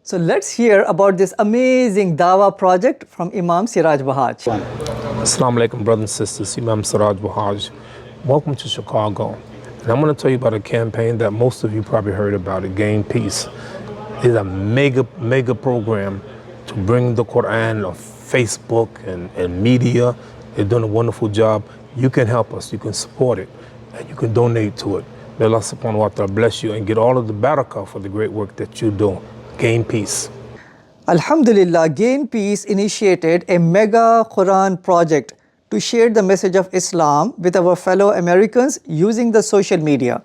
So let's hear about this amazing Dawah project from Imam Siraj Bahaj. Assalamu alaikum, brothers and sisters. Imam Siraj Bahaj. Welcome to Chicago. And I'm going to tell you about a campaign that most of you probably heard about, it, GainPeace. It's a mega program to bring the Quran on Facebook and media. They're doing a wonderful job. You can help us. You can support it. And you can donate to it. May Allah subhanahu wa ta'ala bless you and get all of the barakah for the great work that you do. GainPeace. Alhamdulillah, GainPeace initiated a mega Quran project to share the message of Islam with our fellow Americans using the social media.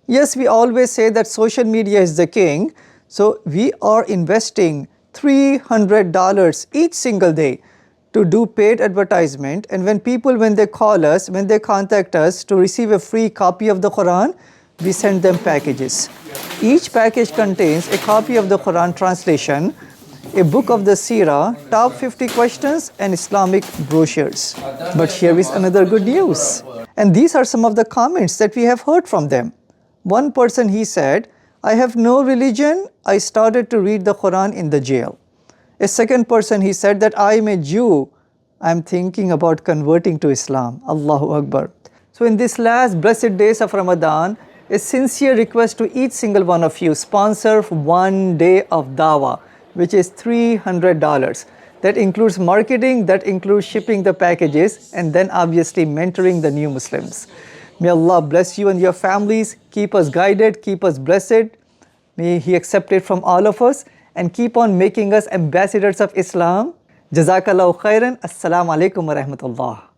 Yes, we always say that social media is the king, so we are investing $300 each single day to do paid advertisement, and when they call us, when they contact us to receive a free copy of the Quran, we send them packages. Each package contains a copy of the Quran translation, a book of the Seerah, top 50 questions, and Islamic brochures. But here is another good news. And these are some of the comments that we have heard from them. One person, he said, "I have no religion. I started to read the Quran in the jail." A second person, he said that I am a Jew. I'm thinking about converting to Islam. Allahu Akbar. So in these last blessed days of Ramadan, a sincere request to each single one of you, sponsor one day of Dawah, which is $300. That includes marketing, that includes shipping the packages, and then obviously mentoring the new Muslims. May Allah bless you and your families, keep us guided, keep us blessed. May He accept it from all of us and keep on making us ambassadors of Islam. Jazakallahu khairan. Assalamu alaikum wa rahmatullah.